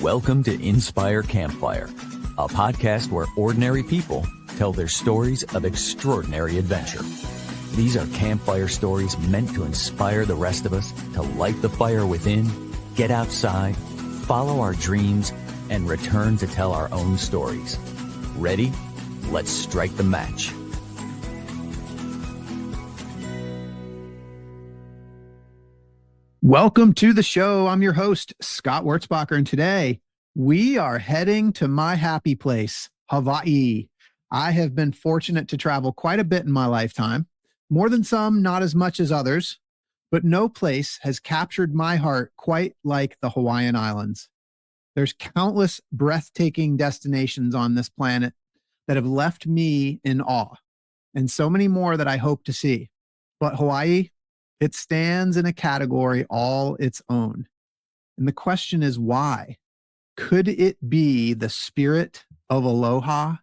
Welcome to Inspire Campfire, a podcast where ordinary people tell their stories of extraordinary adventure. These are campfire stories meant to inspire the rest of us to light the fire within, get outside, follow our dreams, and return to tell our own stories. Ready? Let's strike the match. Welcome to the show. I'm your host, Scott Wurzbacher, and today we are heading to my happy place, Hawaii. I have been fortunate to travel quite a bit in my lifetime, more than some, not as much as others, but no place has captured my heart quite like the Hawaiian Islands. There's countless breathtaking destinations on this planet that have left me in awe, and so many more that I hope to see. But Hawaii, it stands in a category all its own. And the question is why? Could it be the spirit of Aloha?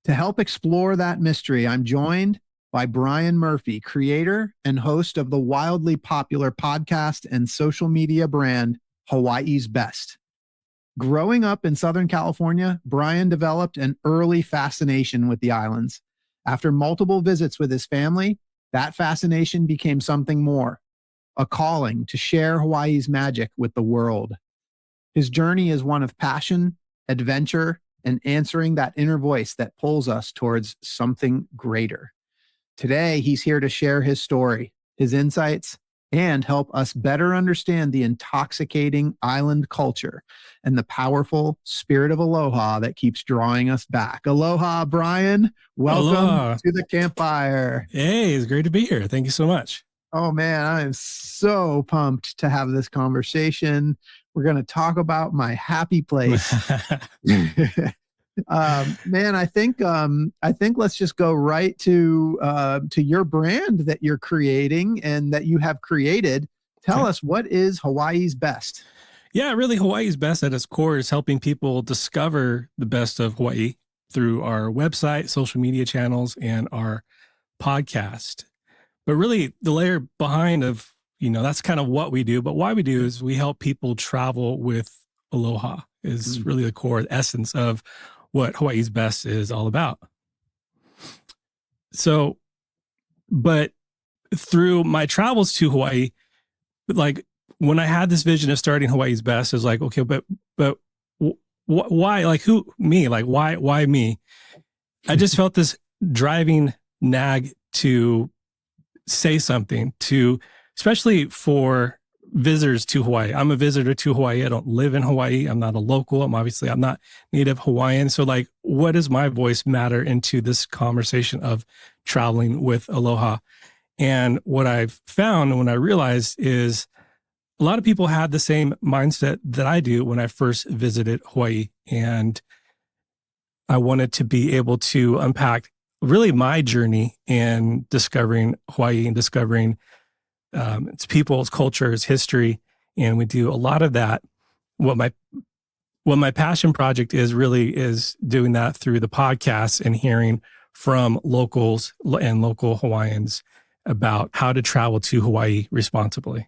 To help explore that mystery, I'm joined by Bryan Murphy, creator and host of the wildly popular podcast and social media brand, Hawaii's Best. Growing up in Southern California, Bryan developed an early fascination with the islands. After multiple visits with his family, that fascination became something more, a calling to share Hawaii's magic with the world. His journey is one of passion, adventure, and answering that inner voice that pulls us towards something greater. Today, he's here to share his story, his insights, and help us better understand the intoxicating island culture and the powerful spirit of Aloha that keeps drawing us back. Aloha, Bryan. Welcome Aloha. to the campfire. Hey, it's great to be here. Thank you so much. Oh, man, I am so pumped to have this conversation. We're going to talk about my happy place. Man, I think let's just go right to your brand that you're creating and that you have created. Tell us, what is Hawaii's Best? Yeah, really, Hawaii's Best at its core is helping people discover the best of Hawaii through our website, social media channels, and our podcast. But really, the layer behind of, that's kind of what we do. But why we do is we help people travel with Aloha is really the core essence of what Hawaii's Best is all about. So, but through my travels to Hawaii, like when I had this vision of starting Hawaii's Best, it was like, okay, but why? Like who? Me? Like why me? I just felt this driving nag to say something to, especially for visitors to Hawaii. I'm a visitor to Hawaii. I don't live in Hawaii. I'm not a local. I'm not native Hawaiian. So like, what does my voice matter into this conversation of traveling with Aloha? And what I've found when I realized is a lot of people had the same mindset that I do when I first visited Hawaii. And I wanted to be able to unpack really my journey in discovering Hawaii and discovering its people, its culture, its history, and we do a lot of that. What my passion project is doing that through the podcast and hearing from locals and local Hawaiians about how to travel to Hawaii responsibly.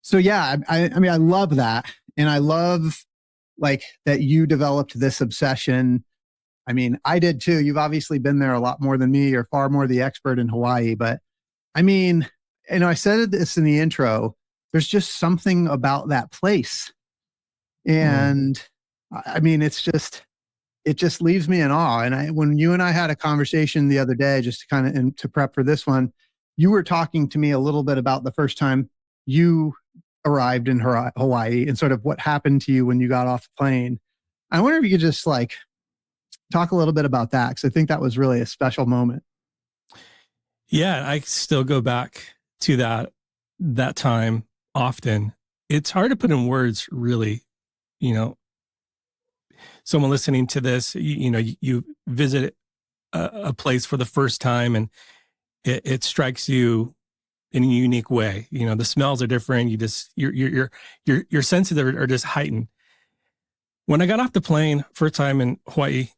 So yeah, I mean, I love that, and I love like that you developed this obsession. I mean, I did too. You've obviously been there a lot more than me. You're far more the expert in Hawaii, but I mean, I said this in the intro, there's just something about that place. And I mean, it just leaves me in awe. And when you and I had a conversation the other day, just to kind of, to prep for this one, you were talking to me a little bit about the first time you arrived in Hawaii and sort of what happened to you when you got off the plane. I wonder if you could just like talk a little bit about that, because I think that was really a special moment. Yeah, I still go back to that time often. It's hard to put in words, really. Someone listening to this, you visit a place for the first time and it strikes you in a unique way. The smells are different. Your senses are just heightened. When I got off the plane first time in Hawaii,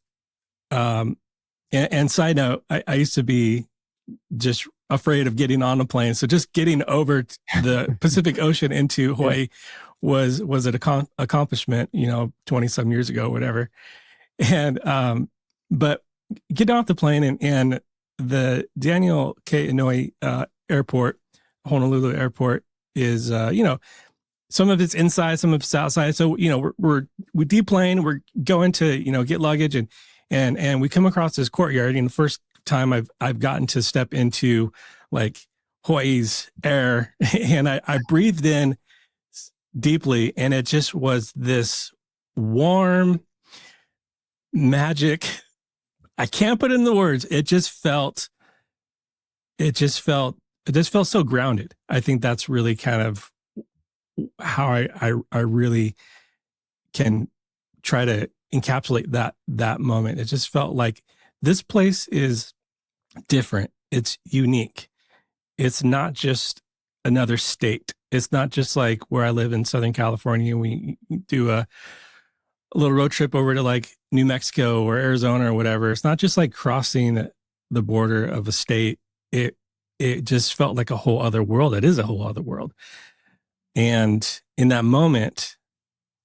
and side note, I used to be just afraid of getting on a plane. So just getting over the Pacific Ocean into Hawaii was an accomplishment, 20 some years ago, whatever. And, but getting off the plane and the Daniel K. Inouye airport, Honolulu airport is, some of it's inside, some of it's outside. So, we deplane, we're going to, get luggage and we come across this courtyard. And the first time I've gotten to step into like Hawaii's air and I breathed in deeply and it just was this warm magic. I can't put it in the words. It just felt so grounded. I think that's really kind of how I really can try to encapsulate that moment. It just felt like this place is different. It's unique. It's not just another state. It's not just like where I live in Southern California. We do a little road trip over to like New Mexico or Arizona or whatever. It's not just like crossing the border of a state. It just felt like a whole other world. It is a whole other world. And in that moment,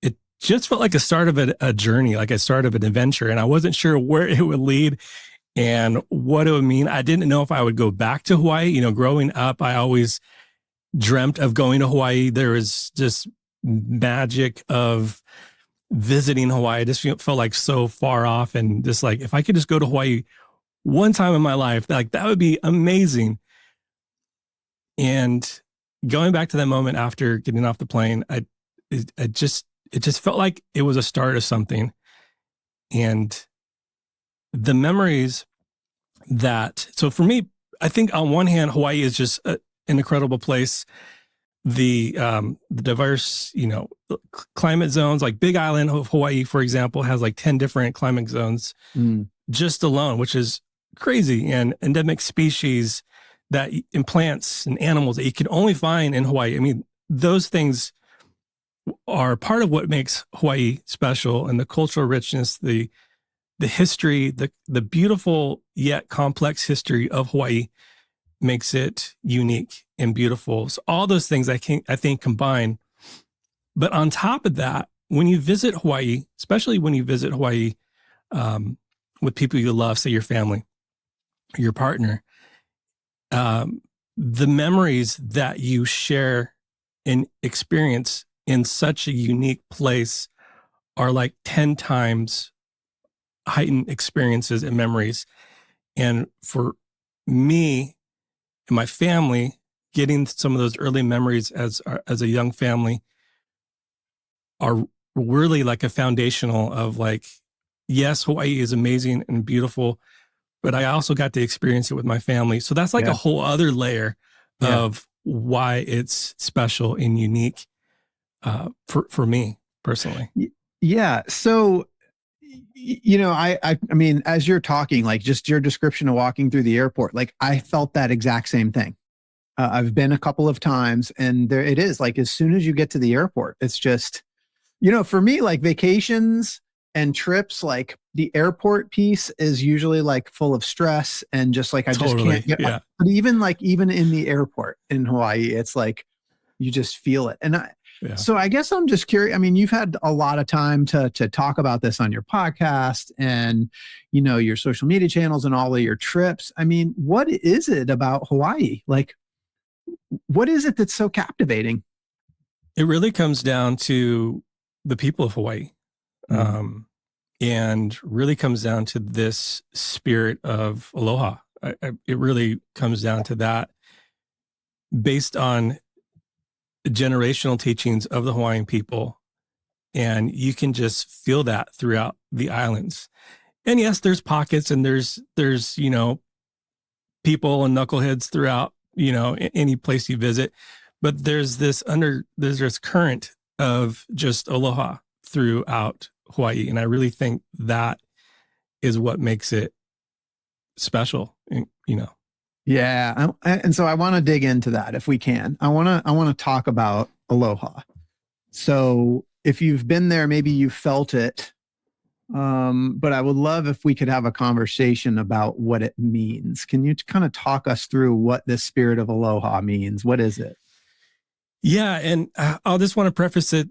it just felt like a start of a journey, like a start of an adventure. And I wasn't sure where it would lead and what it would mean. I didn't know if I would go back to Hawaii. Growing up, I always dreamt of going to Hawaii. There was just magic of visiting Hawaii. It just felt like so far off. And just like, if I could just go to Hawaii one time in my life, like that would be amazing. And going back to that moment after getting off the plane, it just felt like it was a start of something. And the memories so for me, I think on one hand, Hawaii is just an incredible place. The diverse, climate zones, like Big Island of Hawaii, for example, has like 10 different climate zones just alone, which is crazy. And endemic species in plants and animals that you can only find in Hawaii. I mean, those things are part of what makes Hawaii special, and the cultural richness, the history, the beautiful yet complex history of Hawaii makes it unique and beautiful. So all those things I think combine. But on top of that, when you visit Hawaii, especially when you visit Hawaii with people you love, say your family, your partner, the memories that you share and experience in such a unique place are like 10 times heightened experiences and memories. And for me and my family, getting some of those early memories as a young family are really like a foundational of like, yes, Hawaii is amazing and beautiful, but I also got to experience it with my family. So that's like a whole other layer of why it's special and unique for me personally. Yeah. So, I mean, as you're talking, like just your description of walking through the airport, like I felt that exact same thing. I've been a couple of times and there it is like, as soon as you get to the airport, it's just, for me, like vacations and trips, like the airport piece is usually like full of stress and just like, I just can't get, but even in the airport in Hawaii, it's like, you just feel it. And so I guess I'm just curious. I mean, you've had a lot of time to talk about this on your podcast and, your social media channels and all of your trips. I mean, what is it about Hawaii? Like, what is it that's so captivating? It really comes down to the people of Hawaii. And really comes down to this spirit of aloha. It really comes down to that based on generational teachings of the Hawaiian people. And you can just feel that throughout the islands. And yes, there's pockets and there's, people and knuckleheads throughout, any place you visit, but there's this current of just aloha throughout Hawaii. And I really think that is what makes it special, Yeah. And so I want to dig into that if we can. I want to talk about aloha. So if you've been there, maybe you felt it. But I would love if we could have a conversation about what it means. Can you kind of talk us through what this spirit of aloha means? What is it? Yeah. And I'll just want to preface it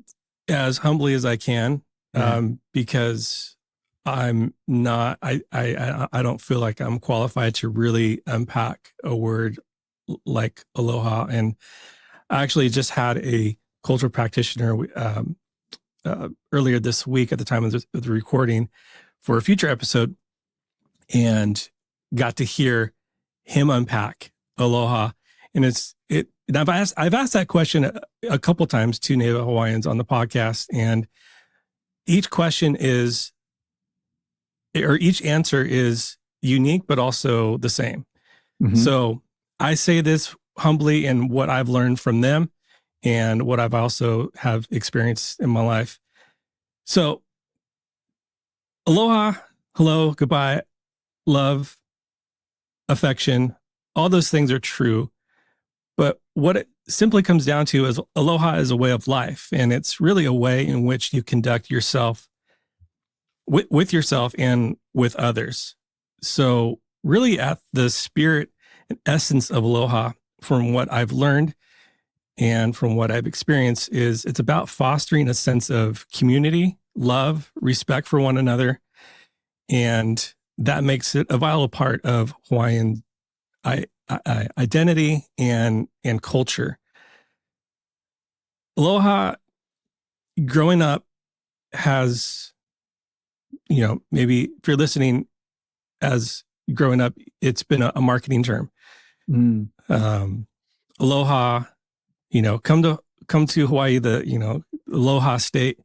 as humbly as I can, Yeah. because I'm not, I don't feel like I'm qualified to really unpack a word like aloha. And I actually just had a cultural practitioner earlier this week at the time of the recording for a future episode, and got to hear him unpack aloha. And and I've asked that question a couple times to Native Hawaiians on the podcast, and each question is, or each answer is unique, but also the same. Mhm. So I say this humbly in what I've learned from them and what I've also have experienced in my life. So aloha, hello, goodbye, love, affection, all those things are true. But what it simply comes down to is aloha is a way of life. And it's really a way in which you conduct yourself with yourself and with others. So really at the spirit and essence of aloha, from what I've learned and from what I've experienced, is it's about fostering a sense of community, love, respect for one another. And that makes it a vital part of Hawaiian identity and culture. Aloha, growing up, has, maybe if you're listening, as growing up, it's been a marketing term. Mm. Aloha, come to Hawaii, the aloha state,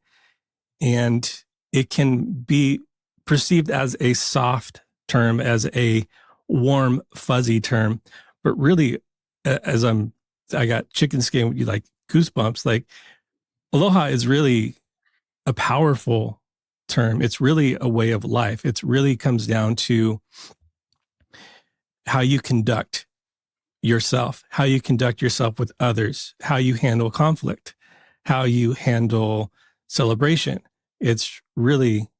and it can be perceived as a soft term, as a warm, fuzzy term, but really, as I got chicken skin, you like goosebumps. Like aloha is really a powerful term. It's really a way of life. It really comes down to how you conduct yourself, how you conduct yourself with others, how you handle conflict, how you handle celebration. It's really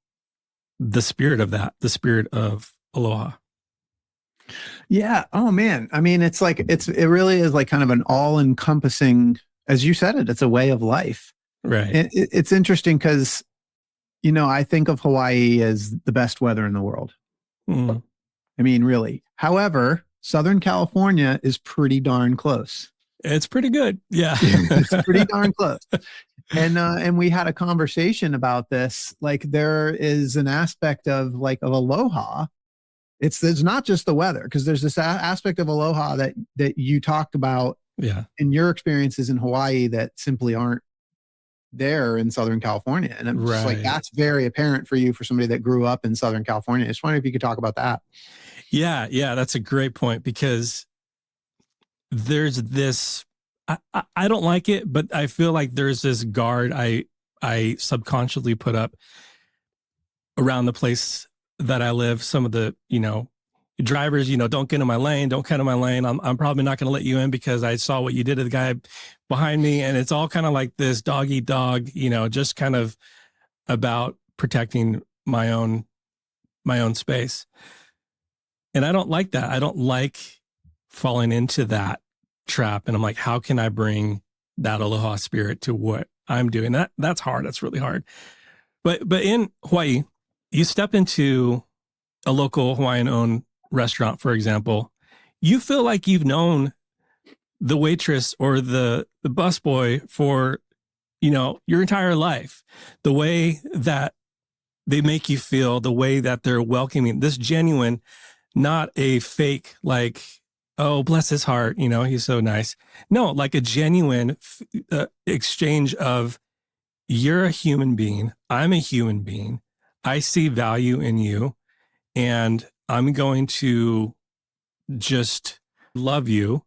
the spirit of that, the spirit of aloha. Yeah. Oh man. I mean, it's like it really is like kind of an all-encompassing, as you said it's a way of life. Right. And it's interesting because, I think of Hawaii as the best weather in the world. Mm. I mean, really. However, Southern California is pretty darn close. It's pretty good. Yeah. It's pretty darn close. And we had a conversation about this. Like there is an aspect of aloha. It's not just the weather, because there's this aspect of aloha that you talked about in your experiences in Hawaii that simply aren't there in Southern California. And I'm just like, that's very apparent for you, for somebody that grew up in Southern California. I just wondering if you could talk about that. Yeah, that's a great point, because there's this, I don't like it, but I feel like there's this guard I subconsciously put up around the place that I live. Some of the, drivers, don't get in my lane, don't cut in my lane. I'm probably not going to let you in because I saw what you did to the guy behind me. And it's all kind of like this dog eat dog, just kind of about protecting my own space. And I don't like that. I don't like falling into that trap. And I'm like, how can I bring that aloha spirit to what I'm doing? That's hard. That's really hard. But in Hawaii, you step into a local Hawaiian-owned restaurant, for example, you feel like you've known the waitress or the busboy for, your entire life. The way that they make you feel, the way that they're welcoming, this genuine, not a fake, like, oh, bless his heart, he's so nice. No, like a genuine exchange of, you're a human being, I'm a human being, I see value in you, and I'm going to just love you,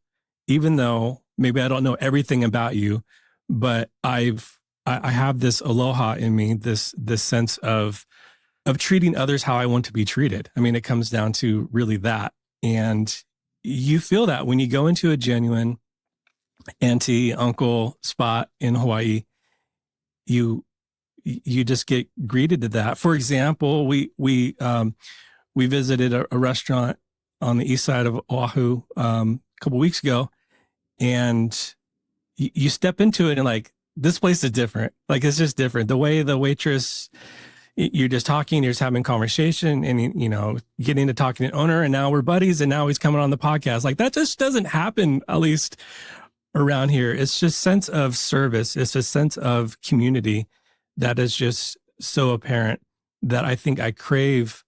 even though maybe I don't know everything about you, but I have this aloha in me, this sense of treating others how I want to be treated. I mean, it comes down to really that. And you feel that when you go into a genuine auntie, uncle spot in Hawaii, you just get greeted to that. For example, we visited a restaurant on the east side of Oahu a couple weeks ago, and you step into it and like, this place is different. Like, it's just different. The way the waitress, you're just talking, you're just having conversation, and you know, getting to talking to the owner, and now we're buddies, and now he's coming on the podcast. Like, that just doesn't happen, at least around here. It's just sense of service. It's a sense of community that is just so apparent, that I think I crave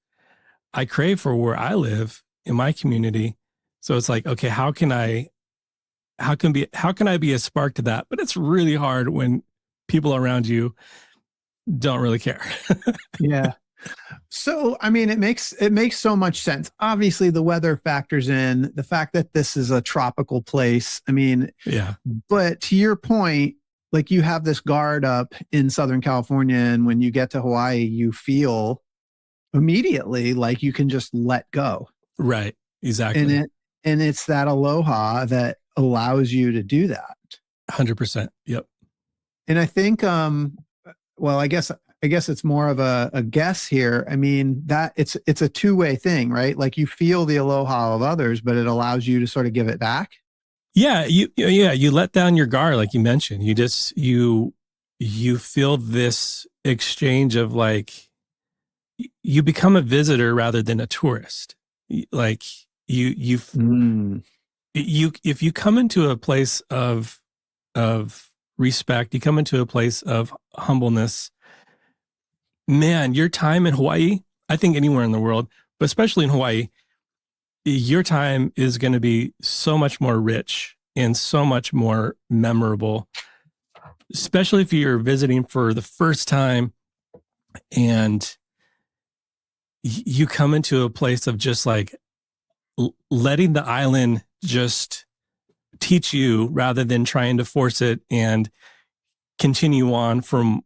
for where I live in my community. So it's like, okay, how can I be a spark to that? But it's really hard when people around you don't really care. Yeah. So, I mean, it makes so much sense. Obviously, the weather factors in, the fact that this is a tropical place. I mean, Yeah. but to your point, like, you have this guard up in Southern California, and when you get to Hawaii, you feel immediately like you can just let go. Right. Exactly. And it's that aloha that allows you to do that. 100%. Yep. And I think, well, I guess it's more of a guess here. I mean, that it's a two-way thing, right? Like, you feel the aloha of others, but it allows you to sort of give it back. Yeah. You let down your guard, like you mentioned. You feel this exchange of, like, you become a visitor rather than a tourist. Like, if you come into a place of respect, you come into a place of humbleness, man, your time in Hawaii, I think anywhere in the world, but especially in Hawaii, your time is going to be so much more rich and so much more memorable, especially if you're visiting for the first time and you come into a place of just like letting the island just teach you rather than trying to force it and continue on from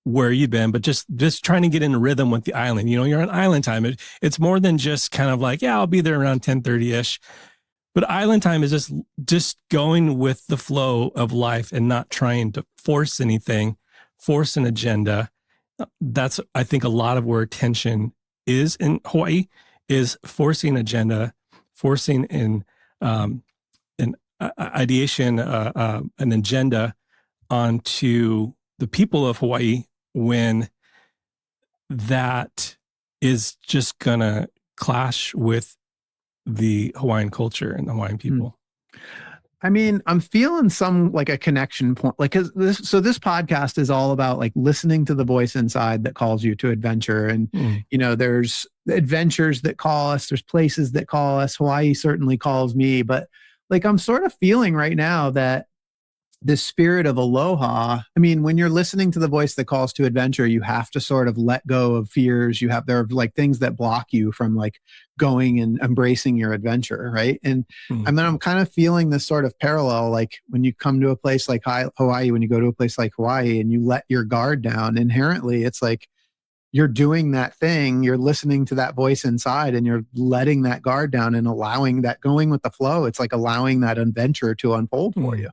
where you've been, but just trying to get in rhythm with the island. You know, you're on island time. It's more than just kind of like, yeah, I'll be there around 10:30-ish. But island time is just going with the flow of life and not trying to force anything, force an agenda. That's, I think, a lot of where tension is in Hawaii, is forcing agenda, forcing an ideation, an agenda onto the people of Hawaii, when that is just gonna clash with the Hawaiian culture and the Hawaiian people. I mean, I'm feeling some, like, a connection point, like, cause this podcast is all about, like, listening to the voice inside that calls you to adventure. And, you know, there's adventures that call us, there's places that call us. Hawaii certainly calls me, but, like, I'm sort of feeling right now that this spirit of aloha, I mean, when you're listening to the voice that calls to adventure, you have to sort of let go of fears. There are, like, things that block you from, like, going and embracing your adventure. Right. And I mean, I'm kind of feeling this sort of parallel, like, when you come to a place like Hawaii, when you go to a place like Hawaii and you let your guard down, inherently, it's like you're doing that thing, you're listening to that voice inside, and you're letting that guard down and allowing that, going with the flow. It's like allowing that adventure to unfold for you.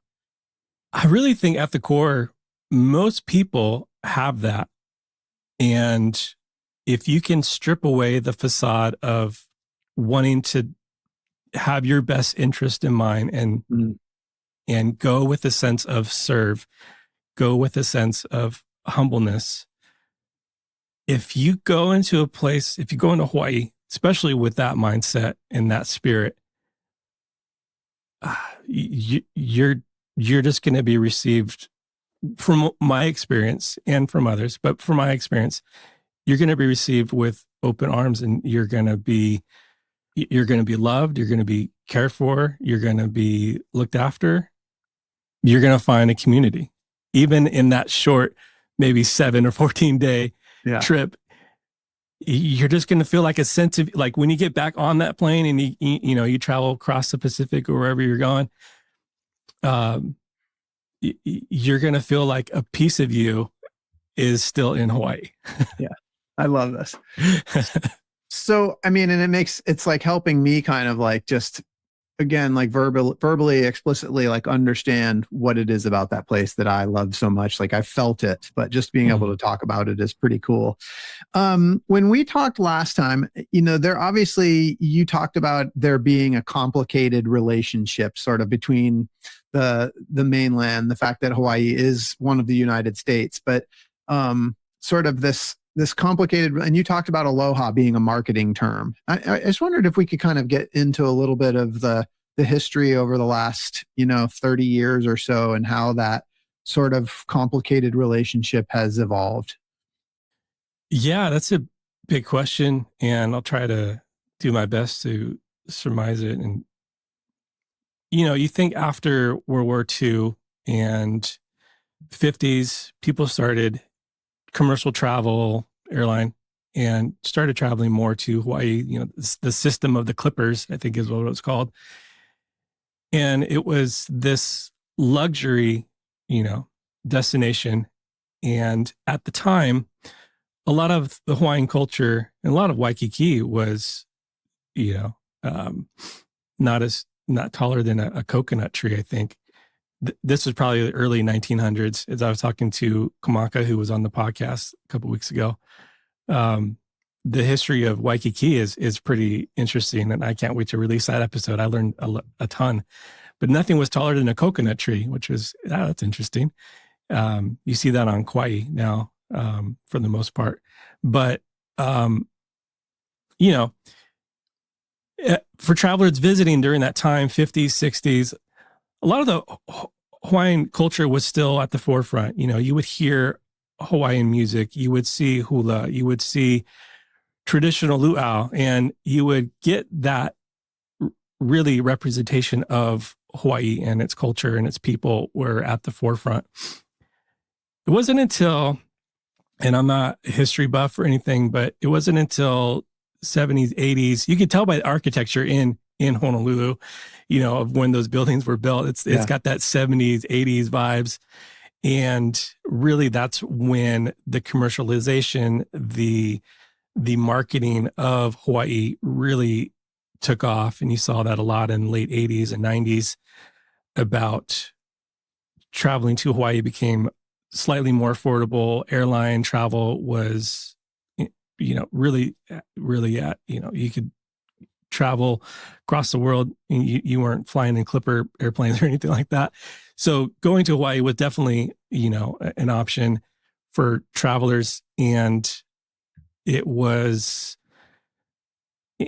I really think at the core, most people have that. And if you can strip away the facade of wanting to have your best interest in mind and go with a sense of serve, go with a sense of humbleness. If you go into a place, if you go into Hawaii, especially with that mindset and that spirit, you're just going to be received, from my experience and from others, but from my experience, you're going to be received with open arms, and you're going to be loved. You're going to be cared for. You're going to be looked after. You're going to find a community, even in that short, maybe 7 or 14-day trip. You're just going to feel like a sense of, like, when you get back on that plane and you travel across the Pacific or wherever you're going, you're going to feel like a piece of you is still in Hawaii. Yeah. I love this. So, I mean, and it's like helping me kind of, like, just, again, like, verbally, explicitly, like, understand what it is about that place that I love so much. Like, I felt it, but just being able to talk about it is pretty cool. When we talked last time, you know, you talked about there being a complicated relationship sort of between the mainland, the fact that Hawaii is one of the United States, but sort of this complicated, and you talked about aloha being a marketing term. I just wondered if we could kind of get into a little bit of the history over the last, 30 years or so, and how that sort of complicated relationship has evolved. Yeah, that's a big question, and I'll try to do my best to surmise it. And you think after World War II and 50s, people started commercial travel, airline, and started traveling more to Hawaii. The system of the Clippers, I think, is what it was called. And it was this luxury, destination. And at the time, a lot of the Hawaiian culture and a lot of Waikiki was, not taller than a coconut tree, I think. This was probably the early 1900s, as I was talking to Kamaka, who was on the podcast a couple of weeks ago. The history of Waikiki is pretty interesting, and I can't wait to release that episode. I learned a ton, but nothing was taller than a coconut tree, which was, that's interesting. You see that on Kauai now, for the most part. But, for travelers visiting during that time, 50s, 60s, a lot of the Hawaiian culture was still at the forefront. You would hear Hawaiian music, you would see hula, you would see traditional luau, and you would get that really representation of Hawaii and its culture and its people were at the forefront. It wasn't until, and I'm not a history buff or anything, but it wasn't until 70s, 80s, you could tell by the architecture in Honolulu, of when those buildings were built. It's got that 70s, 80s vibes. And really that's when the commercialization, the marketing of Hawaii really took off. And you saw that a lot in the late 80s and 90s about traveling to Hawaii became slightly more affordable. Airline travel was, really, you could travel across the world and you weren't flying in Clipper airplanes or anything like that. So going to Hawaii was definitely, an option for travelers. And it was,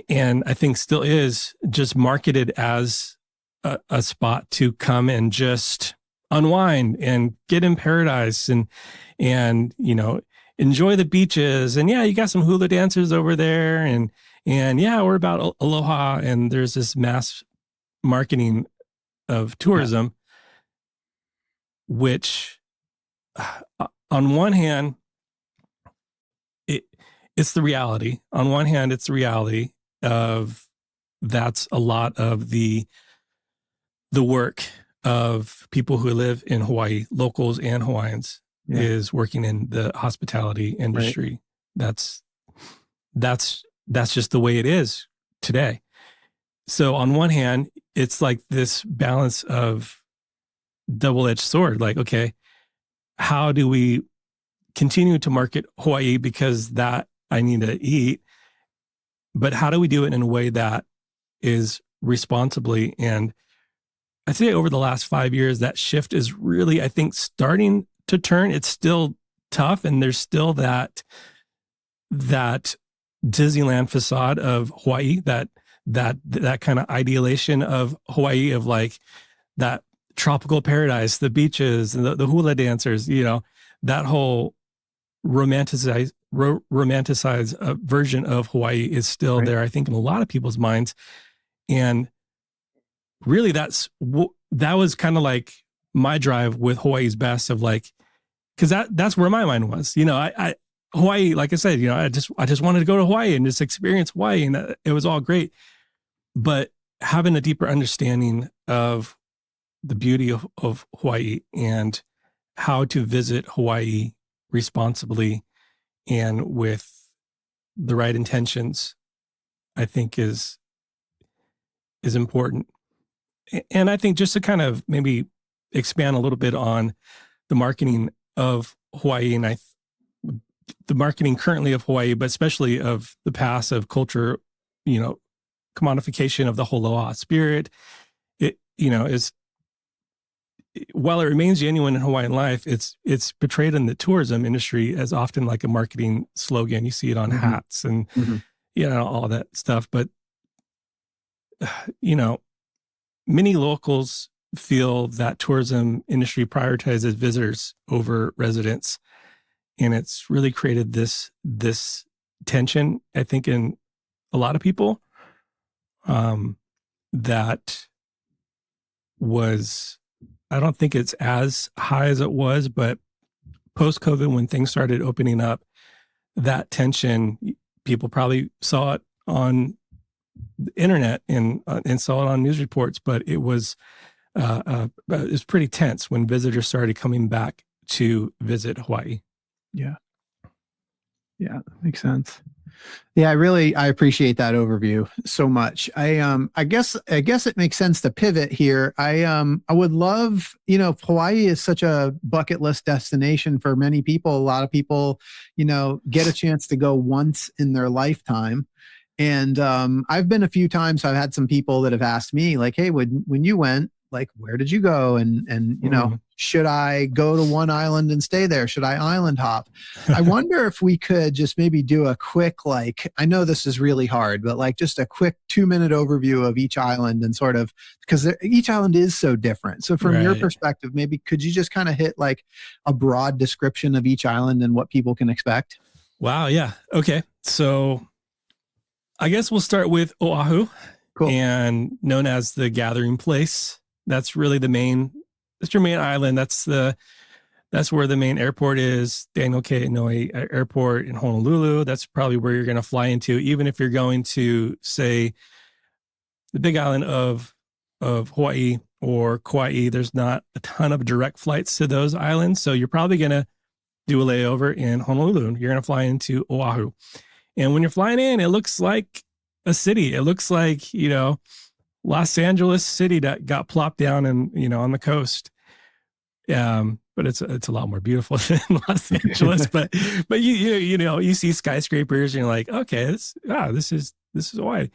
and I think still is, just marketed as a spot to come and just unwind and get in paradise and enjoy the beaches. And you got some hula dancers over there, and we're about Aloha, and there's this mass marketing of tourism, which on one hand, it's the reality. On one hand, it's the reality of that's a lot of the work of people who live in Hawaii, locals and Hawaiians, is working in the hospitality industry. Right. That's just the way it is today. So on one hand, it's like this balance of double-edged sword. Like, okay, how do we continue to market Hawaii because that I need to eat, but how do we do it in a way that is responsibly? And I'd say over the last 5 years, that shift is really, I think, starting to turn. It's still tough, and there's still that Disneyland facade of Hawaii, that kind of idealization of Hawaii, of like that tropical paradise, the beaches, and the hula dancers. That whole romanticized version of Hawaii is still there, I think, in a lot of people's minds. And really, that was kind of like my drive with Hawaii's Best, of like, because that's where my mind was. Hawaii, like I said, I just wanted to go to Hawaii and just experience Hawaii, and it was all great. But having a deeper understanding of the beauty of Hawaii and how to visit Hawaii responsibly and with the right intentions, I think is important. And I think just to kind of maybe expand a little bit on the marketing of Hawaii, and the marketing currently of Hawaii, but especially of the past, of culture, commodification of the whole Aloha spirit, is while it remains genuine in Hawaiian life, it's portrayed in the tourism industry as often like a marketing slogan. You see it on hats and all that stuff. But many locals feel that tourism industry prioritizes visitors over residents, and it's really created this tension, I think, in a lot of people. That was, I don't think it's as high as it was, but post-COVID, when things started opening up, that tension, people probably saw it on the internet and saw it on news reports, but it was pretty tense when visitors started coming back to visit Hawaii. Yeah, that makes sense. Yeah, I appreciate that overview so much. I guess it makes sense to pivot here. I would love, Hawaii is such a bucket list destination for many people. A lot of people, get a chance to go once in their lifetime. And I've been a few times. I've had some people that have asked me like, hey, when you went, like, where did you go? And should I go to one island and stay there? Should I island hop? I wonder if we could just maybe do a quick, I know this is really hard, but just a quick 2-minute overview of each island and sort of, because each island is so different. So from your perspective, maybe could you just kind of hit a broad description of each island and what people can expect? Wow. Yeah. Okay. So I guess we'll start with Oahu, cool, and known as the gathering place. That's really that's your main island. That's where the main airport is, Daniel K. Inouye Airport in Honolulu. That's probably where you're going to fly into, even if you're going to, say, the big island of Hawaii or Kauai. There's not a ton of direct flights to those islands, so you're probably going to do a layover in Honolulu. You're going to fly into Oahu. And when you're flying in, it looks like a city. It looks like, Los Angeles city that got plopped down and, on the coast. But it's a lot more beautiful than Los Angeles. but you see skyscrapers and you're like, okay, this is Hawaii.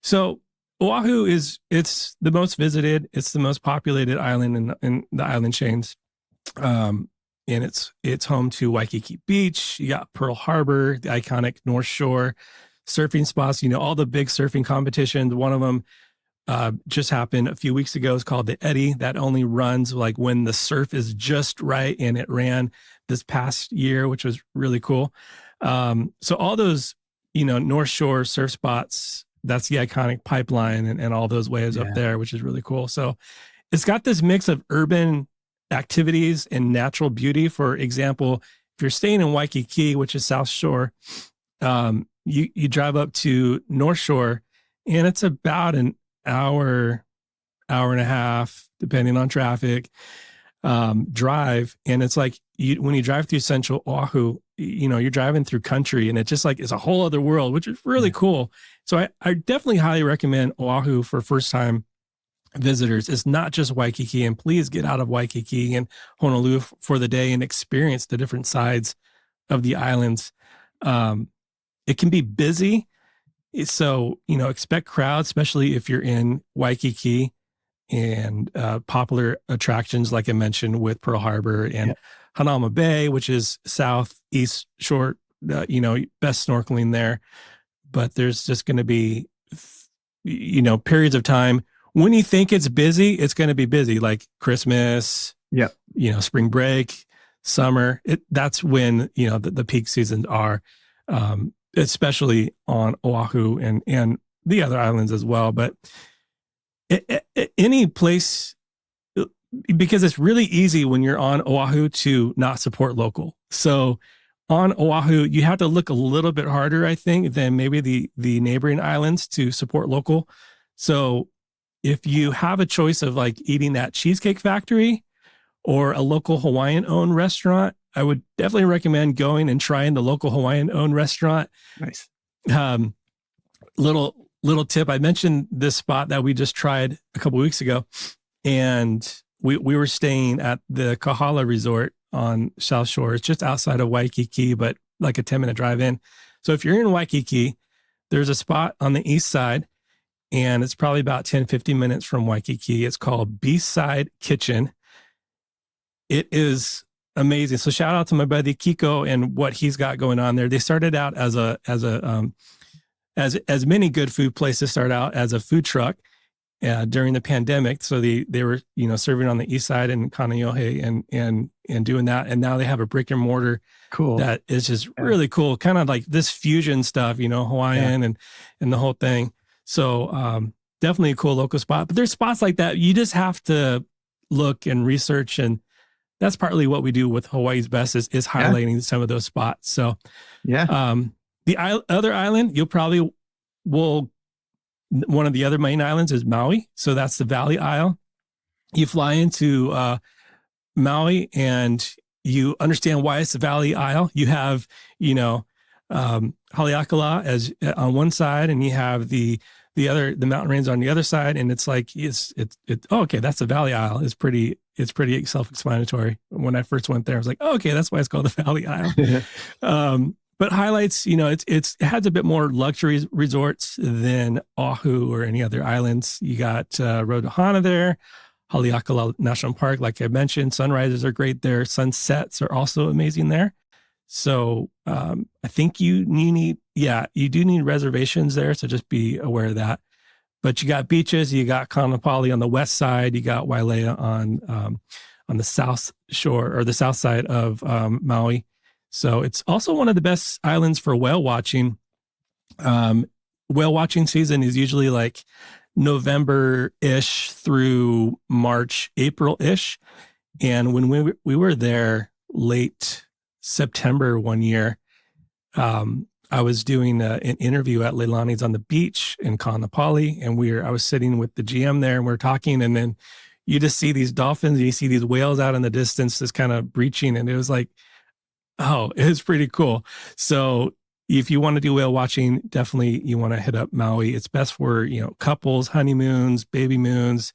So Oahu it's the most visited. It's the most populated island in the island chains. And it's home to Waikiki Beach. You got Pearl Harbor, the iconic North Shore, surfing spots, all the big surfing competitions. One of them just happened a few weeks ago. It's called the Eddy. That only runs when the surf is just right. And it ran this past year, which was really cool. So all those, North Shore surf spots, that's the iconic pipeline and all those waves up there, which is really cool. So it's got this mix of urban activities and natural beauty. For example, if you're staying in Waikiki, which is South Shore, you drive up to North Shore, and it's about an hour and a half, depending on traffic, drive. And it's when you drive through Central Oahu, you're driving through country, and it just it's a whole other world, which is really cool. So I definitely highly recommend Oahu for first-time visitors. It's not just Waikiki, and please get out of Waikiki and Honolulu for the day and experience the different sides of the islands. It can be busy. So, expect crowds, especially if you're in Waikiki, and popular attractions, like I mentioned, with Pearl Harbor and Hanauma Bay, which is southeast shore, best snorkeling there. But there's just going to be, periods of time when you think it's busy, it's going to be busy, like Christmas, spring break, summer. That's when, the peak seasons are, especially on Oahu and the other islands as well. But any place, because it's really easy when you're on Oahu to not support local. So on Oahu, you have to look a little bit harder, I think, than maybe the neighboring islands to support local. So if you have a choice of eating at Cheesecake Factory or a local Hawaiian-owned restaurant, I would definitely recommend going and trying the local Hawaiian-owned restaurant. Nice. Little tip. I mentioned this spot that we just tried a couple of weeks ago, and we were staying at the Kahala Resort on South Shore. It's just outside of Waikiki, but like a 10-minute drive in. So if you're in Waikiki, there's a spot on the east side, and it's probably about 10-15 minutes from Waikiki. It's called B-Side Kitchen. It is amazing. So shout out to my buddy Kiko and what he's got going on there. They started out as many good food places start out as a food truck during the pandemic. So they were, serving on the east side in Kaneohe and doing that. And now they have a brick and mortar. Cool. That is just really cool. Kind of like this fusion stuff, Hawaiian and the whole thing. So definitely a cool local spot. But there's spots like that. You just have to look and research, and that's partly what we do with Hawaii's Best is highlighting some of those spots. So the other island, one of the other main islands is Maui. So that's the Valley Isle. You fly into Maui and you understand why it's the Valley Isle. You have, Haleakala as on one side, and you have the mountain range on the other side. And it's like, okay, that's the Valley Isle. It's pretty self-explanatory. When I first went there, I was like, okay, that's why it's called the Valley Isle. But highlights, it has a bit more luxury resorts than Oahu or any other islands. You got Rotohana there, Haleakala National Park, like I mentioned. Sunrises are great there. Sunsets are also amazing there. So I think you do need reservations there. So just be aware of that. But you got beaches. You got Kaanapali on the west side. You got Wailea on the south shore or the south side of Maui. So it's also one of the best islands for whale watching. Whale watching season is usually like November-ish through March, April-ish. And when we were there late September one year, I was doing an interview at Leilani's on the beach in Kaanapali, and I was sitting with the GM there, and we're talking, and then you just see these dolphins, and you see these whales out in the distance, just kind of breaching, and it was like, oh, it's pretty cool. So if you want to do whale watching, definitely you want to hit up Maui. It's best for, couples, honeymoons, baby moons,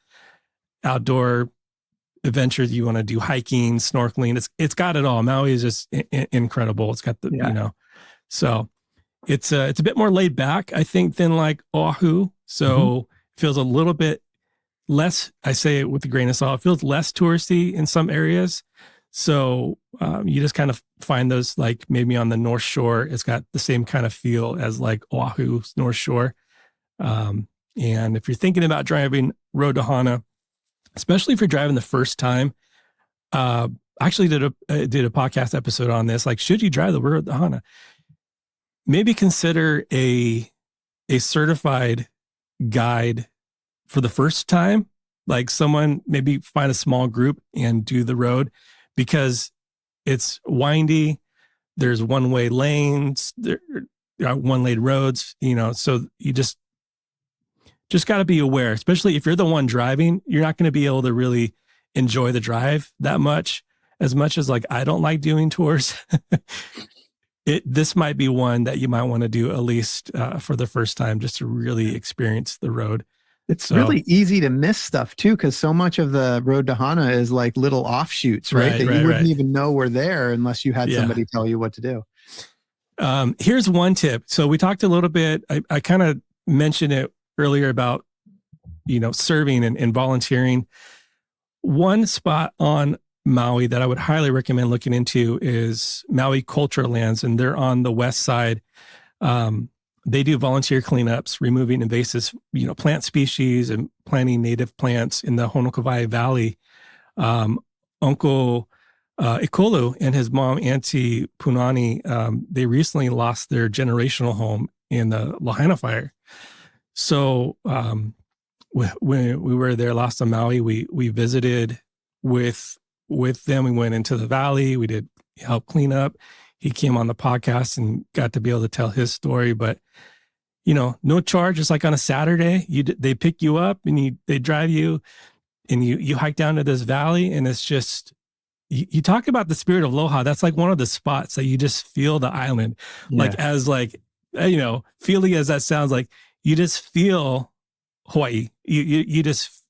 outdoor adventures. You want to do hiking, snorkeling. It's got it all. Maui is just incredible. It's got so it's a bit more laid back, I think, than like Oahu. So it feels a little bit less, I say it with a grain of salt, it feels less touristy in some areas. So you just kind of find those like maybe on the North Shore. It's got the same kind of feel as like Oahu's North Shore. And if you're thinking about driving Road to Hana, especially if you're driving the first time, I actually did a podcast episode on this. Like, should you drive the Road to Hana? Maybe consider a certified guide for the first time. Like someone, maybe find a small group and do the road, because it's windy. There's one-way lanes, there are one-lane roads, so you just got to be aware, especially if you're the one driving. You're not going to be able to really enjoy the drive that much as like I don't like doing tours. This might be one that you might want to do at least for the first time, just to really experience the road. It's really easy to miss stuff too, because so much of the Road to Hana is like little offshoots, right? That you wouldn't even know were there unless you had somebody tell you what to do. Here's one tip. So we talked a little bit, I kind of mentioned it earlier about, serving and volunteering. One spot on Maui that I would highly recommend looking into is Maui Culture Lands, and they're on the west side. They do volunteer cleanups, removing invasive, plant species and planting native plants in the Honokawai Valley. Uncle Ikolu and his mom, Auntie Punani, they recently lost their generational home in the Lahaina fire. So when we were there last on Maui, we visited with them. We went into the valley. We did help clean up. He came on the podcast and got to be able to tell his story, but no charge. It's like on a Saturday, they pick you up and they drive you, and you hike down to this valley, and it's just, you talk about the spirit of Aloha. That's like one of the spots that you just feel the island, like as like, feeling as that sounds, like you just feel Hawaii. You just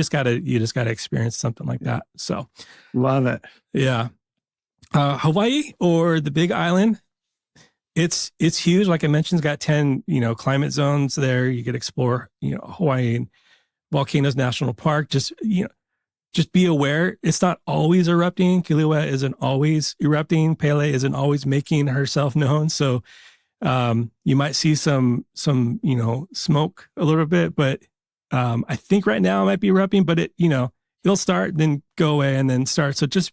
gotta experience something like that. So love it. Yeah. Hawaii or the Big Island, it's huge. Like I mentioned, it's got 10, climate zones there. You could explore, Hawaii Volcanoes National Park. Just be aware. It's not always erupting. Kilauea isn't always erupting. Pele isn't always making herself known. So, you might see some, smoke a little bit, but, I think right now it might be erupting, but it'll start, then go away and then start. So just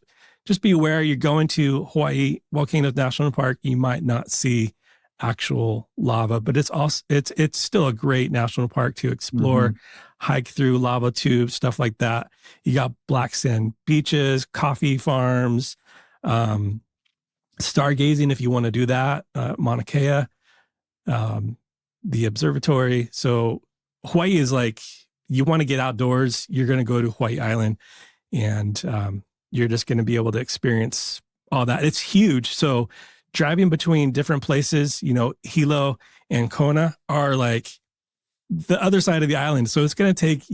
be aware you're going to Hawaii Volcanoes National Park. You might not see actual lava, but it's still a great national park to explore, hike through lava tubes, stuff like that. You got black sand beaches, coffee farms, stargazing if you want to do that, Mauna Kea, the observatory. So Hawaii is like, you want to get outdoors, you're going to go to Hawaii Island, and you're just going to be able to experience all that. It's huge. So driving between different places, Hilo and Kona are like the other side of the island. So it's going to take,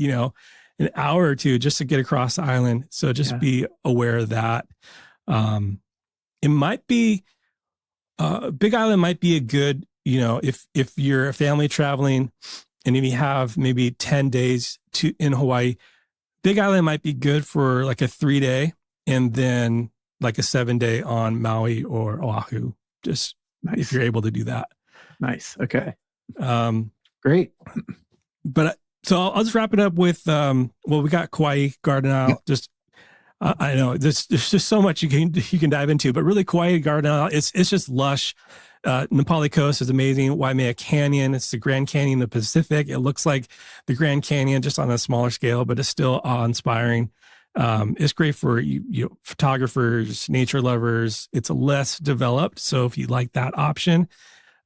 an hour or two just to get across the island. So just be aware of that. It might be, Big Island might be a good, if you're a family traveling and if you have maybe 10 days in Hawaii, Big Island might be good for like a 3-day and then like a 7-day on Maui or Oahu, just if you're able to do that. Nice. Okay. Great. But so I'll just wrap it up with, we got Kauai, Garden Isle. Just, I know there's just so much you can dive into, but really Kauai, Garden Isle, it's just lush. Nepali Coast is amazing. Waimea Canyon, it's the Grand Canyon of the Pacific. It looks like the Grand Canyon, just on a smaller scale, but it's still awe-inspiring. It's great for photographers, nature lovers. It's less developed, so if you like that option,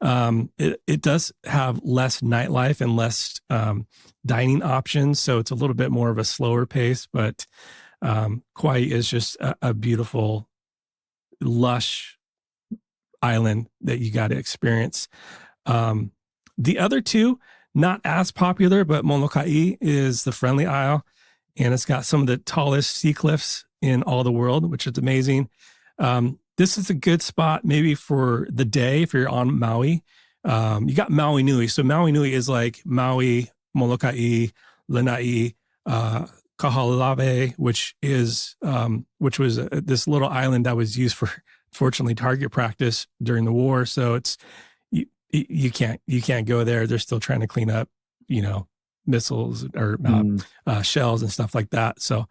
it does have less nightlife and less dining options, so it's a little bit more of a slower pace. But Kauai is just a beautiful, lush island that you got to experience. The other two, not as popular, but Molokai is the Friendly Isle. And it's got some of the tallest sea cliffs in all the world, which is amazing. This is a good spot maybe for the day if you're on Maui. You got Maui Nui. So Maui Nui is like Maui, Molokai, Lanai, Kaho'olawe, which was this little island that was used for, fortunately, target practice during the war. So you can't go there. They're still trying to clean up, missiles or shells and stuff like that. So,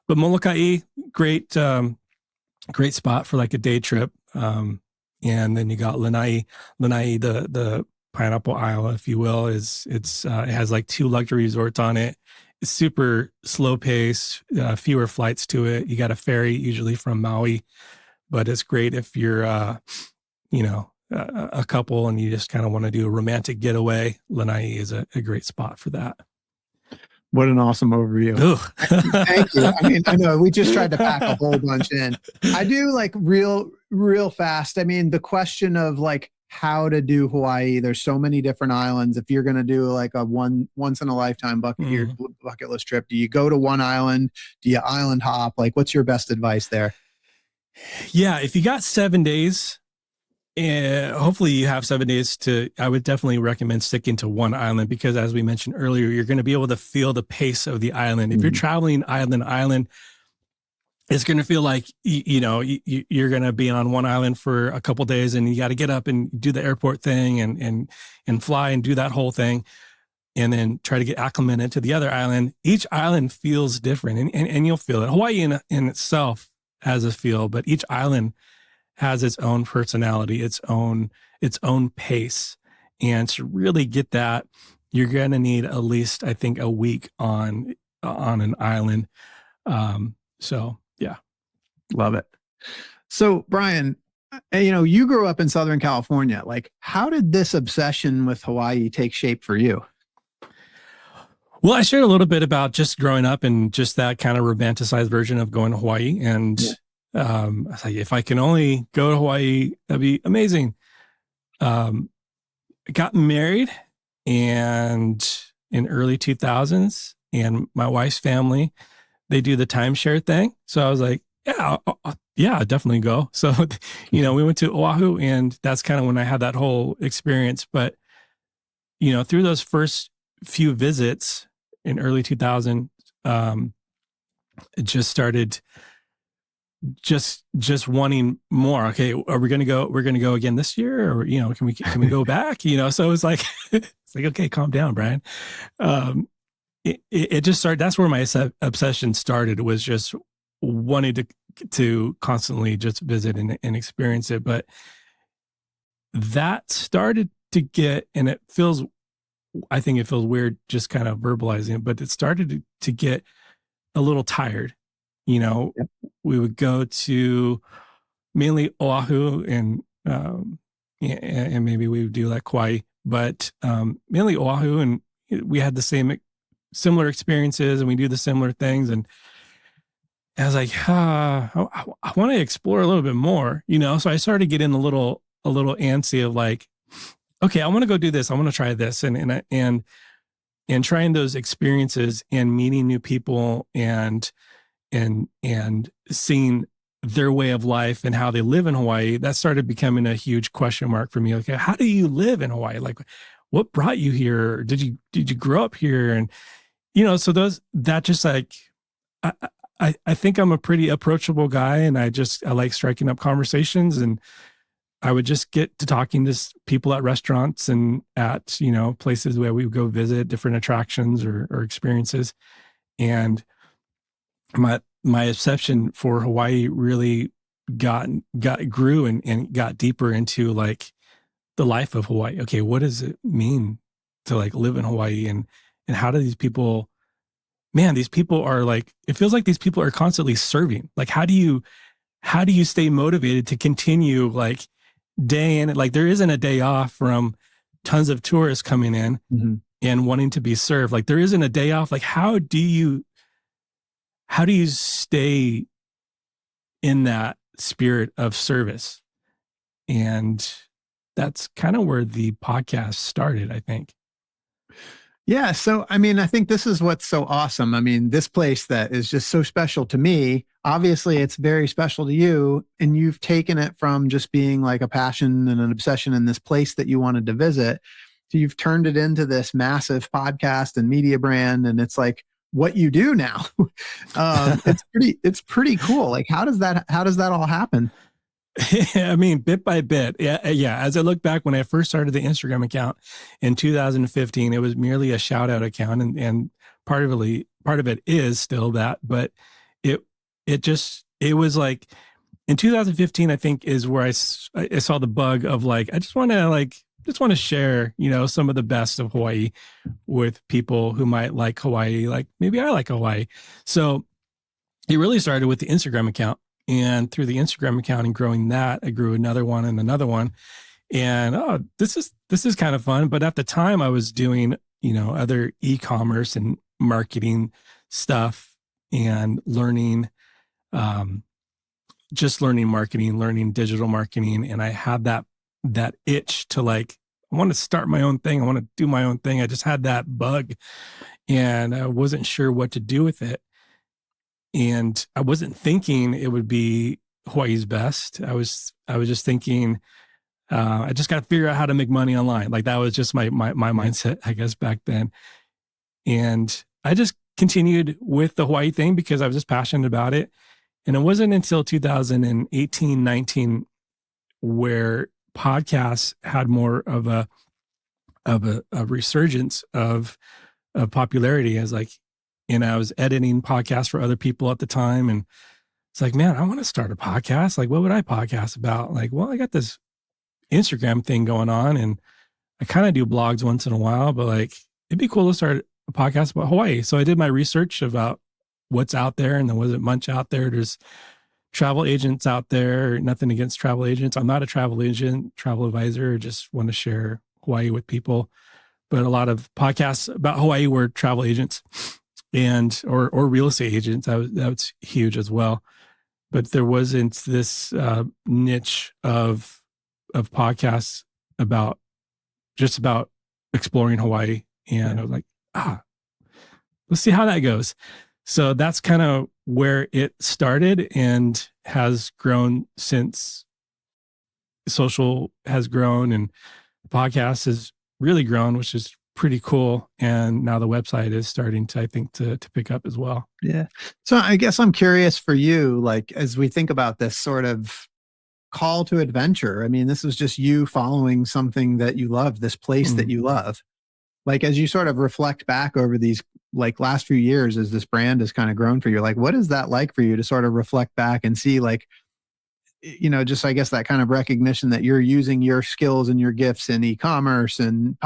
but Molokai, great spot for like a day trip. And then you got Lanai, the Pineapple Isle, if you will, it has like 2 luxury resorts on it. It's super slow pace, fewer flights to it. You got a ferry usually from Maui, but it's great if you're, a couple and you just kind of want to do a romantic getaway. Lanai is a great spot for that. What an awesome overview. Thank you. I mean, I know we just tried to pack a whole bunch in. I do like real fast. I mean, the question of like how to do Hawaii, there's so many different islands. If you're going to do like a once in a lifetime bucket list trip, do you go to one island? Do you island hop? Like, what's your best advice there? Yeah. If you got 7 days, hopefully you have 7 days I would definitely recommend sticking to one island, because as we mentioned earlier, you're going to be able to feel the pace of the island. If you're traveling island to island, it's going to feel like, you're going to be on one island for a couple days and you got to get up and do the airport thing and fly and do that whole thing. And then try to get acclimated to the other island. Each island feels different and you'll feel it. Hawaii in itself has a feel, but each island has its own personality, its own pace. And to really get that, you're going to need at least, I think, a week on an island. So yeah. Love it. So Bryan, you grew up in Southern California. Like, how did this obsession with Hawaii take shape for you? Well, I shared a little bit about just growing up and just that kind of romanticized version of going to Hawaii. And I was like, if I can only go to Hawaii, that'd be amazing. Got married and in early 2000s, and my wife's family, they do the timeshare thing. So I was like, yeah, Yeah, definitely go. So, we went to Oahu, and that's kind of when I had that whole experience. But, through those first few visits in early 2000, it just started just wanting more. Okay, are we going to go? We're going to go again this year, or can we go back? So it was like it's like, okay, calm down, Bryan. It just started. That's where my obsession started. Was just wanting to constantly just visit and experience it. But that started to get, and I think it feels weird just kind of verbalizing it, but it started to get a little tired. Yep. We would go to mainly Oahu and maybe we would do like Kauai, but mainly Oahu, and we had the similar experiences, and we do the similar things. And I was like, I want to explore a little bit more, So I started getting a little antsy of like, okay, I want to go do this. I want to try this, and trying those experiences and meeting new people and seeing their way of life and how they live in Hawaii. That started becoming a huge question mark for me. Like, how do you live in Hawaii? Like, what brought you here? Did you grow up here? And so that just like, I think I'm a pretty approachable guy, and I like striking up conversations, and I would just get to talking to people at restaurants and at, places where we would go visit different attractions or experiences. And my obsession for Hawaii really grew and got deeper into like the life of Hawaii. Okay, what does it mean to like live in Hawaii, and how do these people, man, these people are like, it feels like these people are constantly serving. Like, how do you stay motivated to continue like day in? Like, there isn't a day off from tons of tourists coming in and wanting to be served. Like, there isn't a day off. Like, how do you stay in that spirit of service? And that's kind of where the podcast started, I think. Yeah. So, I mean, I think this is what's so awesome. I mean, this place that is just so special to me, obviously it's very special to you, and you've taken it from just being like a passion and an obsession in this place that you wanted to visit. So you've turned it into this massive podcast and media brand. And it's like what you do now. It's pretty cool. Like, how does that all happen? I mean, bit by bit. Yeah. As I look back, when I first started the Instagram account in 2015, it was merely a shout out account. And part of it is still that, but it was like in 2015, I think, is where I saw the bug of like, I just want to share, some of the best of Hawaii with people who might like Hawaii. Like, maybe I like Hawaii. So it really started with the Instagram account. And through the Instagram account and growing that, I grew another one and another one. And this is kind of fun. But at the time I was doing, other e-commerce and marketing stuff and learning marketing, learning digital marketing. And I had that itch to like, I want to start my own thing. I want to do my own thing. I just had that bug, and I wasn't sure what to do with it. And I wasn't thinking it would be Hawaii's best. I was just thinking, I just got to figure out how to make money online. Like, that was just my mindset, I guess, back then. And I just continued with the Hawaii thing because I was just passionate about it. And it wasn't until 2018, 19, where podcasts had more of a resurgence of popularity. And I was editing podcasts for other people at the time. And it's like, man, I want to start a podcast. Like, what would I podcast about? Like, well, I got this Instagram thing going on, and I kind of do blogs once in a while, but like, it'd be cool to start a podcast about Hawaii. So I did my research about what's out there, and there wasn't much out there. There's travel agents out there. Nothing against travel agents. I'm not a travel agent, travel advisor. Just want to share Hawaii with people. But a lot of podcasts about Hawaii were travel agents and or real estate agents. That was huge as well. But there wasn't this niche of podcasts about exploring Hawaii. And I was like, let's see how that goes. So that's kind of where it started. And has grown since social has grown, and the podcast has really grown, which is pretty cool. And now the website is starting to, I think, to pick up as well. Yeah. So I guess I'm curious for you, like, as we think about this sort of call to adventure, I mean, this was just you following something that you love, this place that you love. Like, as you sort of reflect back over these like last few years, as this brand has kind of grown for you, like, what is that like for you to sort of reflect back and see, like, just, I guess, that kind of recognition that you're using your skills and your gifts in e-commerce and,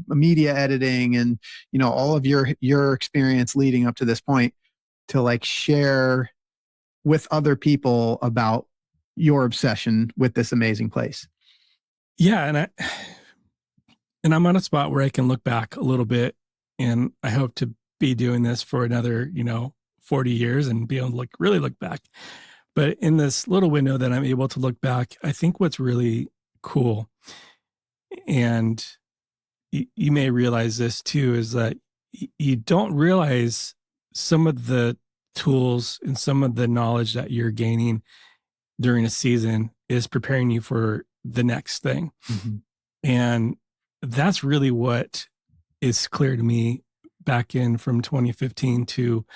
media editing and, all of your experience leading up to this point to like share with other people about your obsession with this amazing place. Yeah. And I'm on a spot where I can look back a little bit, and I hope to be doing this for another, 40 years and be able to really look back. But in this little window that I'm able to look back, I think what's really cool, and you may realize this too, is that you don't realize some of the tools and some of the knowledge that you're gaining during a season is preparing you for the next thing. Mm-hmm. And that's really what is clear to me back in from 2015 to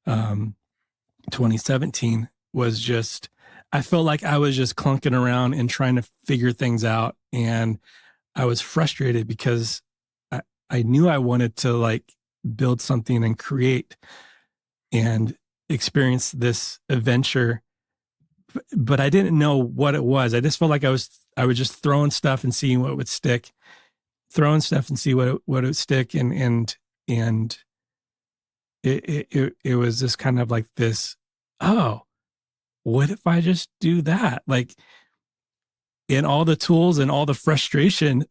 2017 was just, I felt like I was just clunking around and trying to figure things out. And I was frustrated because I knew I wanted to like build something and create and experience this adventure, but I didn't know what it was. I just felt like I was just throwing stuff and seeing what would stick, and would stick. And it was just kind of like this, oh, what if I just do that? Like, in all the tools and all the frustration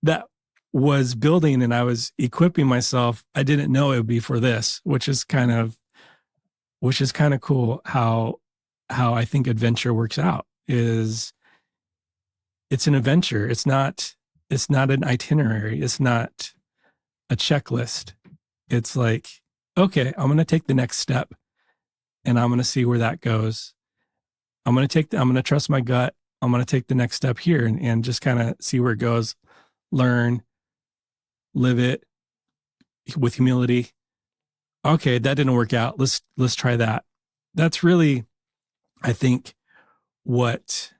that was building and I was equipping myself, I didn't know it would be for this, which is kind of cool how I think adventure works out. Is it's an adventure. It's not an itinerary. It's not a checklist. It's like, okay, I'm going to take the next step and I'm going to see where that goes. I'm going to trust my gut. I'm going to take the next step here and just kind of see where it goes, learn, live it with humility. Okay, that didn't work out. Let's try that. That's really, I think, what,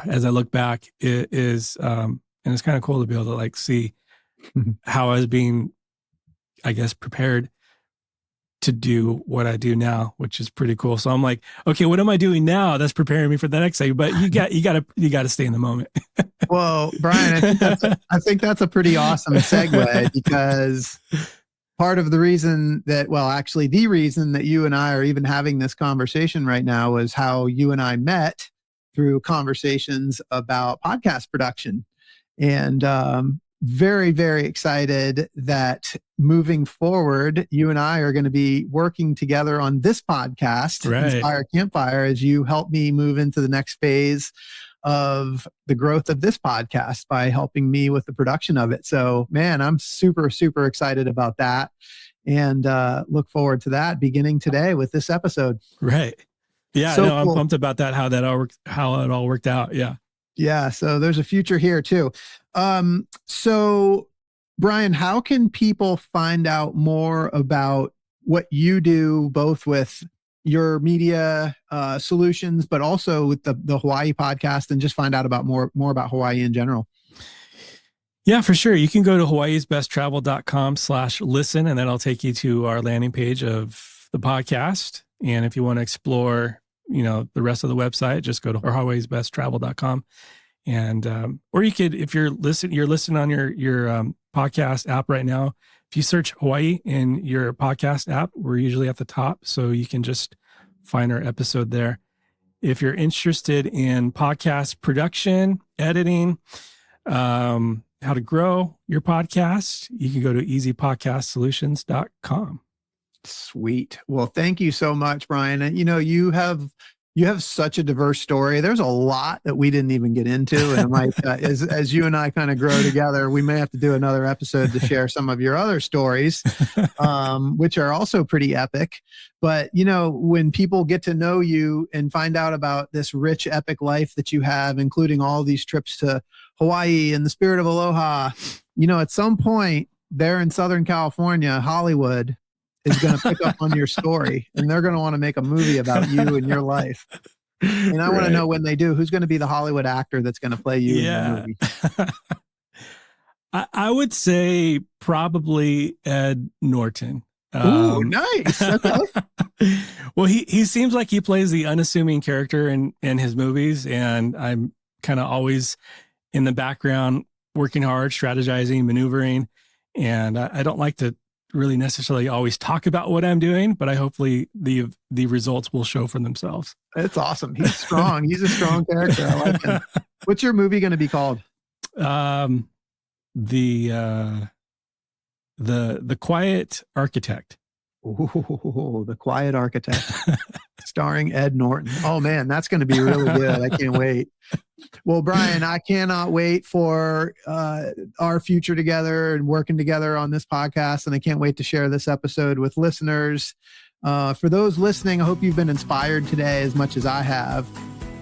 as I look back, it is, and it's kind of cool to be able to like see how I was being, I guess, prepared to do what I do now, which is pretty cool. So I'm like, okay, what am I doing now that's preparing me for the next thing? But you got to stay in the moment. Well, Bryan, I think that's a pretty awesome segue, because part of the reason that, actually the reason that you and I are even having this conversation right now is how you and I met through conversations about podcast production. And very, very excited that moving forward, you and I are going to be working together on this podcast, right, Inspire Campfire, as you help me move into the next phase of the growth of this podcast by helping me with the production of it. So, man, I'm super, super excited about that, and look forward to that beginning today with this episode. Right. Yeah. So no, cool. I'm pumped about that. How it all worked out. Yeah. Yeah. So there's a future here too. So Bryan, how can people find out more about what you do, both with your media solutions, but also with the Hawaii podcast, and just find out about more about Hawaii in general? Yeah, for sure. You can go to hawaiisbesttravel.com/listen, and that'll take you to our landing page of the podcast. And if you want to explore, the rest of the website, just go to hawaiisbesttravel.com. And, or you could, if you're listening on your podcast app right now, if you search Hawaii in your podcast app, we're usually at the top. So you can just find our episode there. If you're interested in podcast production, editing, how to grow your podcast, you can go to easypodcastsolutions.com. Sweet. Well, thank you so much, Bryan. You have You have such a diverse story. There's a lot that we didn't even get into. And like, as you and I kind of grow together, we may have to do another episode to share some of your other stories, which are also pretty epic. But, you know, when people get to know you and find out about this rich, epic life that you have, including all these trips to Hawaii and the spirit of Aloha, you know, at some point there in Southern California, Hollywood is going to pick up on your story, and they're going to want to make a movie about you and your life. And I want to know, when they do, who's going to be the Hollywood actor that's going to play you in the movie? I would say probably Ed Norton. Ooh, nice. Okay. Well, he seems like he plays the unassuming character in his movies, and I'm kind of always in the background working hard, strategizing, maneuvering, and I don't like to really necessarily always talk about what I'm doing, but I hopefully the results will show for themselves. That's awesome. He's strong. He's a strong character. I like him. What's your movie going to be called? The Quiet Architect. Ooh, The Quiet Architect, starring Ed Norton. Oh man, that's going to be really good. I can't wait. Well, Bryan, I cannot wait for our future together and working together on this podcast. And I can't wait to share this episode with listeners. For those listening, I hope you've been inspired today as much as I have.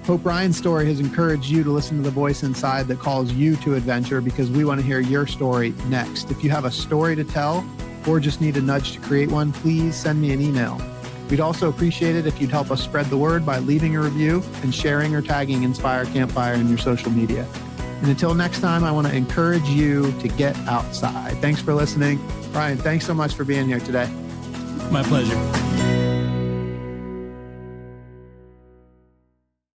Hope Bryan's story has encouraged you to listen to the voice inside that calls you to adventure, because we want to hear your story next. If you have a story to tell or just need a nudge to create one, please send me an email. We'd also appreciate it if you'd help us spread the word by leaving a review and sharing or tagging Inspire Campfire in your social media. And until next time, I want to encourage you to get outside. Thanks for listening. Bryan, thanks so much for being here today. My pleasure.